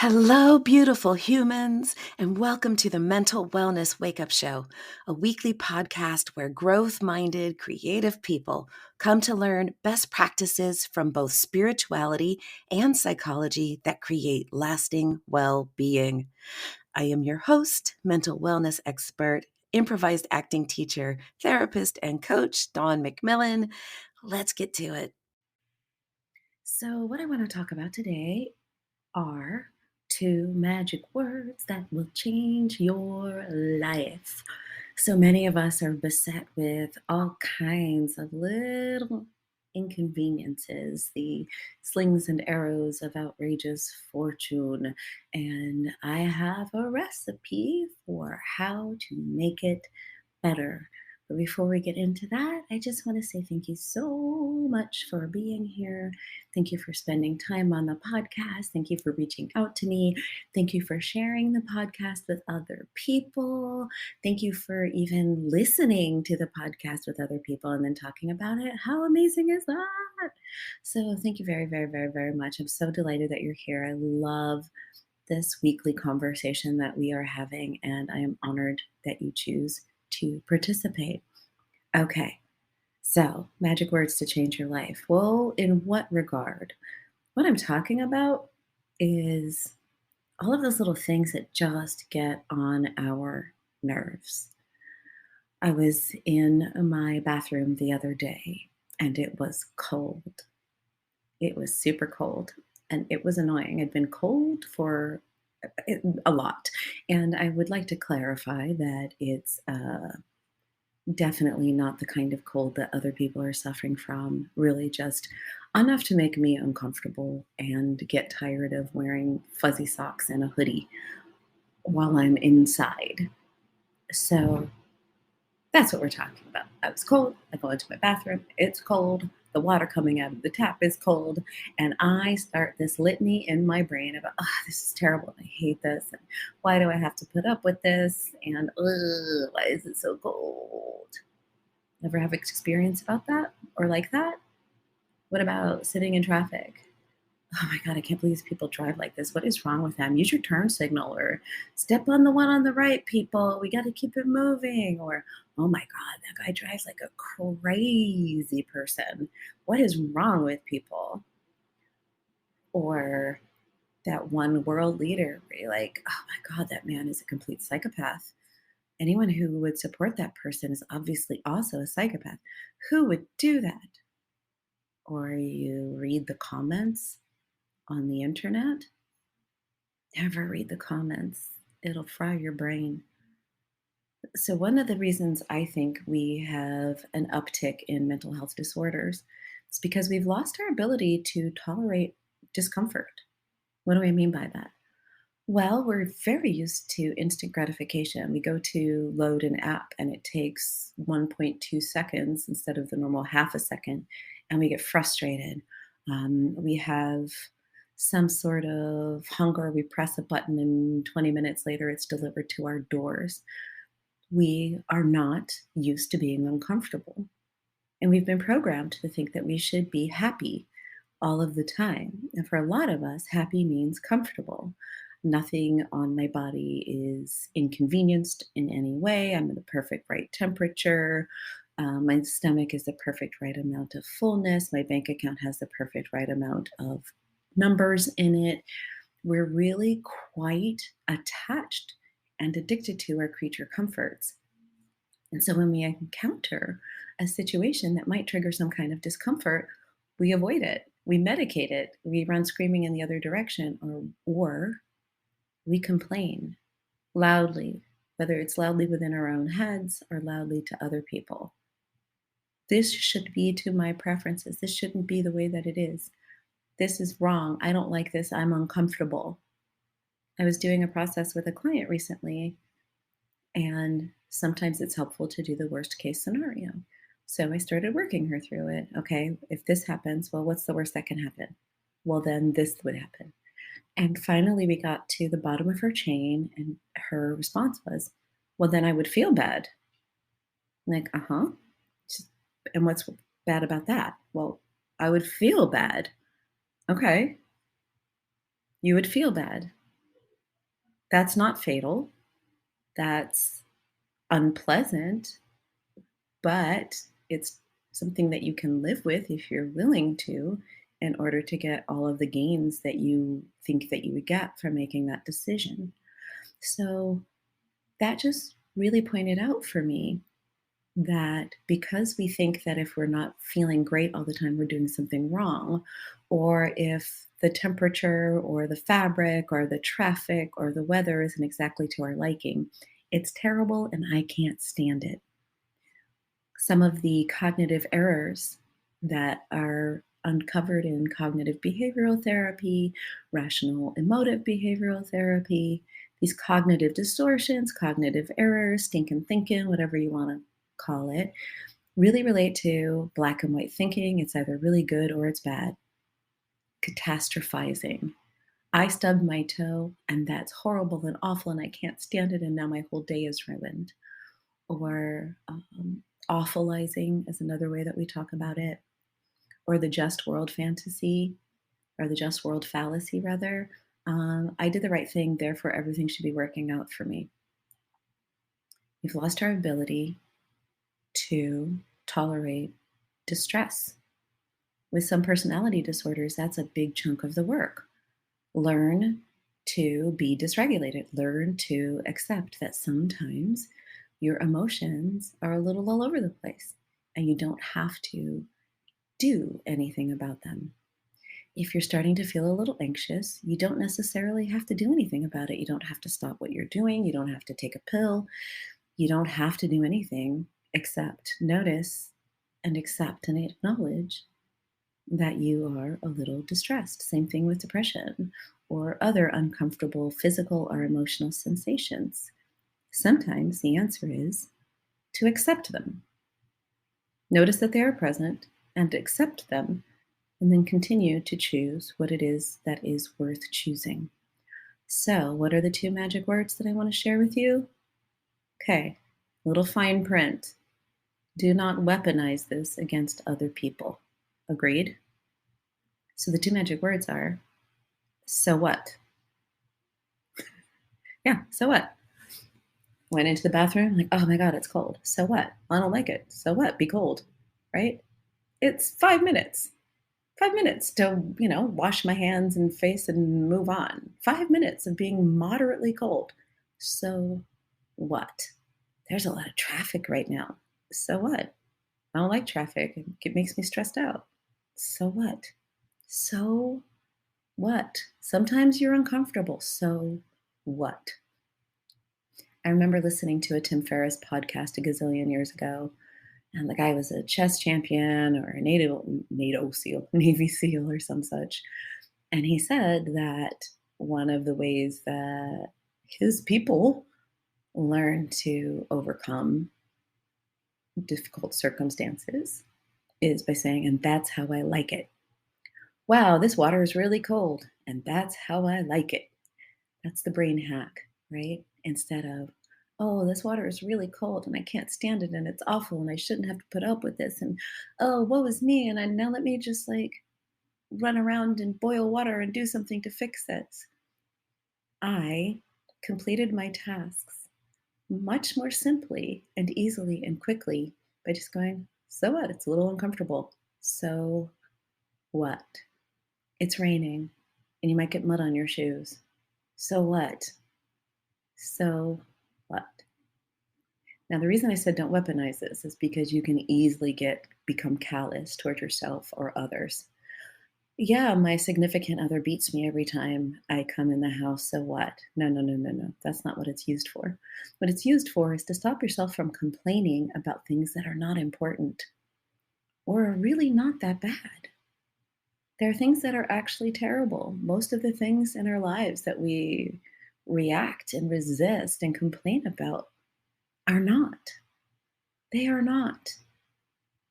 Hello, beautiful humans, and welcome to the Mental Wellness Wake Up Show, a weekly podcast where growth minded, creative people come to learn best practices from both spirituality and psychology that create lasting well being. I am your host, mental wellness expert, improvised acting teacher, therapist, and coach, Dawn McMillan. Let's get to it. So, what I want to talk about today are two magic words that will change your life. So many of us are beset with all kinds of little inconveniences, the slings and arrows of outrageous fortune. And I have a recipe for how to make it better. But before we get into that, I just want to say thank you so much for being here. Thank you for spending time on the podcast. Thank you for reaching out to me. Thank you for sharing the podcast with other people. Thank you for even listening to the podcast with other people and then talking about it. How amazing is that? So, thank you very, very, very, very much. I'm so delighted that you're here. I love this weekly conversation that we are having, and I am honored that you choose to participate. Okay, so magic words to change your life. Well, in what regard? What I'm talking about is all of those little things that just get on our nerves. I was in my bathroom the other day and it was cold. It was super cold and it was annoying. It'd been cold for a lot. And I would like to clarify that it's definitely not the kind of cold that other people are suffering from, really just enough to make me uncomfortable and get tired of wearing fuzzy socks and a hoodie while I'm inside. So that's what we're talking about. I was cold. I go into my bathroom. It's cold. The water coming out of the tap is cold. And I start this litany in my brain about, oh, this is terrible. I hate this. And why do I have to put up with this? And why is it so cold? Ever have experience about that or like that? What about sitting in traffic? Oh my God, I can't believe people drive like this. What is wrong with them? Use your turn signal or step on the one on the right, people. We got to keep it moving. Or, oh my God, that guy drives like a crazy person. What is wrong with people? Or that one world leader where you're like, oh my God, that man is a complete psychopath. Anyone who would support that person is obviously also a psychopath. Who would do that? Or you read the comments on the internet. Never read the comments. It'll fry your brain. So, one of the reasons I think we have an uptick in mental health disorders is because we've lost our ability to tolerate discomfort. What do I mean by that? Well, we're very used to instant gratification. We go to load an app and it takes 1.2 seconds instead of the normal half a second, and we get frustrated. We have some sort of hunger. We press a button, and 20 minutes later, it's delivered to our doors. We are not used to being uncomfortable. And we've been programmed to think that we should be happy all of the time. And for a lot of us, happy means comfortable. Nothing on my body is inconvenienced in any way. I'm in the perfect right temperature. My stomach is the perfect right amount of fullness. My bank account has the perfect right amount of numbers in it. We're really quite attached and addicted to our creature comforts. And so when we encounter a situation that might trigger some kind of discomfort, we avoid it, we medicate it, we run screaming in the other direction, or we complain loudly, whether it's loudly within our own heads or loudly to other people. This should be to my preferences. This shouldn't be the way that it is. This is wrong. I don't like this. I'm uncomfortable. I was doing a process with a client recently, and sometimes it's helpful to do the worst case scenario. So I started working her through it. Okay, if this happens, well, what's the worst that can happen? Well, then this would happen. And finally, we got to the bottom of her chain, and her response was, well, then I would feel bad. I'm like, uh-huh. And what's bad about that? Well, I would feel bad. Okay, you would feel bad. That's not fatal. That's unpleasant, but it's something that you can live with if you're willing to in order to get all of the gains that you think that you would get from making that decision. So that just really pointed out for me that because we think that if we're not feeling great all the time, we're doing something wrong, or if the temperature or the fabric or the traffic or the weather isn't exactly to our liking, it's terrible and I can't stand it. Some of the cognitive errors that are uncovered in cognitive behavioral therapy, rational emotive behavioral therapy, these cognitive distortions, cognitive errors, stinking thinking, whatever you want to call it, really relate to black and white thinking. It's either really good or it's bad. Catastrophizing. I stubbed my toe and that's horrible and awful and I can't stand it and now my whole day is ruined. Or awfulizing is another way that we talk about it, or the just world fantasy, or the just world fallacy, rather. I did the right thing, therefore everything should be working out for me. We've lost our ability to tolerate distress. With some personality disorders, that's a big chunk of the work. Learn to be dysregulated. Learn to accept that sometimes your emotions are a little all over the place and you don't have to do anything about them. If you're starting to feel a little anxious, you don't necessarily have to do anything about it. You don't have to stop what you're doing. You don't have to take a pill. You don't have to do anything except notice and accept and acknowledge that you are a little distressed. Same thing with depression or other uncomfortable physical or emotional sensations. Sometimes the answer is to accept them. Notice that they are present and accept them, and then continue to choose what it is that is worth choosing. So, what are the two magic words that I want to share with you? Okay, little fine print. Do not weaponize this against other people. Agreed? So, the two magic words are so what? Yeah, so what? Went into the bathroom, like, oh my God, it's cold. So what? I don't like it. So what? Be cold, right? It's 5 minutes. 5 minutes to, wash my hands and face and move on. 5 minutes of being moderately cold. So what? There's a lot of traffic right now. So what? I don't like traffic. It makes me stressed out. So what? So what? Sometimes you're uncomfortable. So what? I remember listening to a Tim Ferriss podcast a gazillion years ago, and the guy was a chess champion or a NATO SEAL, Navy SEAL or some such. And he said that one of the ways that his people learn to overcome difficult circumstances is by saying, and that's how I like it. Wow, this water is really cold, and that's how I like it. That's the brain hack, right? Instead of, oh, this water is really cold and I can't stand it and it's awful and I shouldn't have to put up with this. And oh, woe is me. And now let me just like run around and boil water and do something to fix this. I completed my tasks much more simply and easily and quickly by just going, so what? It's a little uncomfortable. So what? It's raining and you might get mud on your shoes. So what? So what? Now, the reason I said don't weaponize this is because you can easily become callous toward yourself or others. Yeah, my significant other beats me every time I come in the house. So what? No, no, no, no, no. That's not what it's used for. What it's used for is to stop yourself from complaining about things that are not important or are really not that bad. There are things that are actually terrible. Most of the things in our lives that we react and resist and complain about are not. They are not.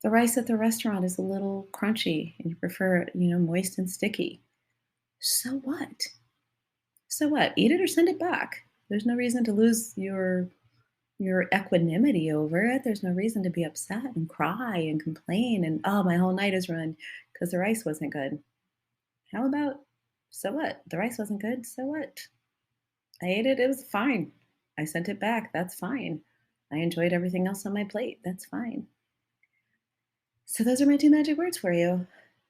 The rice at the restaurant is a little crunchy and you prefer it, moist and sticky. So what? So what? Eat it or send it back. There's no reason to lose your equanimity over it. There's no reason to be upset and cry and complain and oh, my whole night is ruined because the rice wasn't good. How about so what? The rice wasn't good. So what? I ate it. It was fine. I sent it back. That's fine. I enjoyed everything else on my plate. That's fine. So those are my two magic words for you.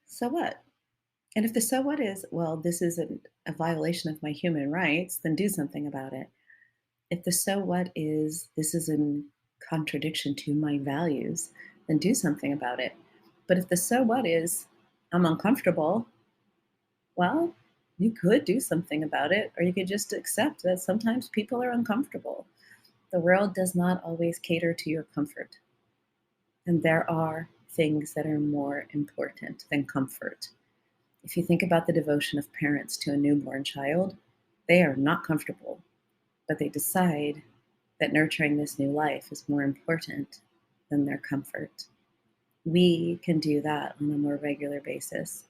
So what? And if the so what is, well, this isn't a violation of my human rights, then do something about it. If the so what is, this is in contradiction to my values, then do something about it. But if the so what is, I'm uncomfortable, well, you could do something about it, or you could just accept that sometimes people are uncomfortable. The world does not always cater to your comfort, and there are things that are more important than comfort. If you think about the devotion of parents to a newborn child, they are not comfortable, but they decide that nurturing this new life is more important than their comfort. We can do that on a more regular basis.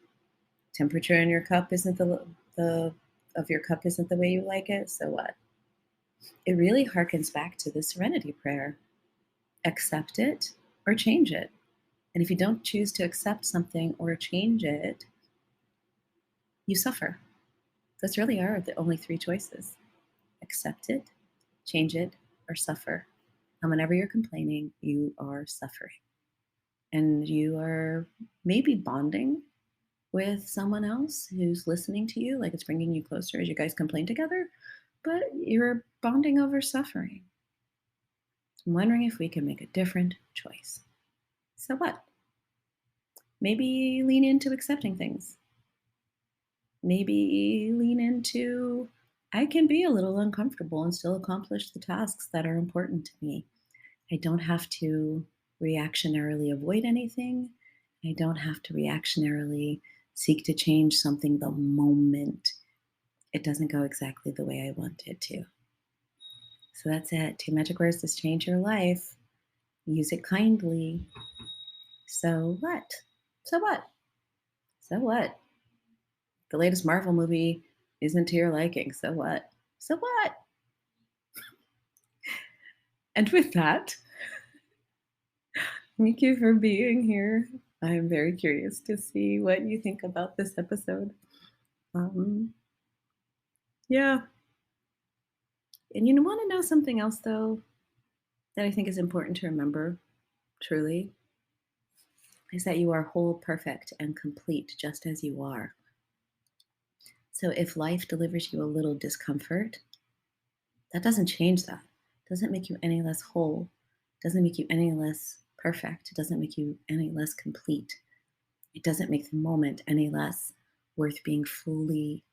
Temperature in your cup isn't the of your cup isn't the way you like it, so what? It really harkens back to the serenity prayer. Accept it or change it. And if you don't choose to accept something or change it, you suffer. Those really are the only three choices. Accept it, change it, or suffer. And whenever you're complaining, you are suffering. And you are maybe bonding with someone else who's listening to you, like it's bringing you closer as you guys complain together, but you're bonding over suffering. I'm wondering if we can make a different choice. So what? Maybe lean into accepting things. Maybe lean into, I can be a little uncomfortable and still accomplish the tasks that are important to me. I don't have to reactionarily avoid anything. I don't have to reactionarily seek to change something the moment it doesn't go exactly the way I want it to. So that's it. Two magic words to change your life. Use it kindly. So what? So what? So what? The latest Marvel movie isn't to your liking. So what? So what? And with that, thank you for being here. I am very curious to see what you think about this episode. Um, yeah. And you want to know something else, though, that I think is important to remember, truly, is that you are whole, perfect, and complete just as you are. So if life delivers you a little discomfort, that doesn't change that. It doesn't make you any less whole. It doesn't make you any less perfect. It doesn't make you any less complete. It doesn't make the moment any less worth being fully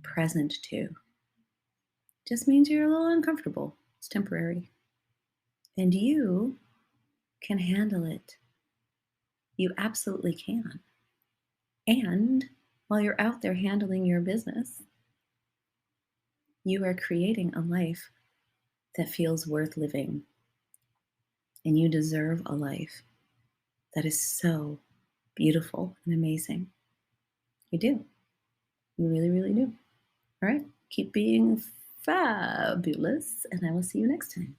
present to. It just means you're a little uncomfortable. It's temporary. And you can handle it. You absolutely can. And while you're out there handling your business, you are creating a life that feels worth living. And you deserve a life that is so beautiful and amazing. You do. You really, really do. All right. Keep being fabulous, and I will see you next time.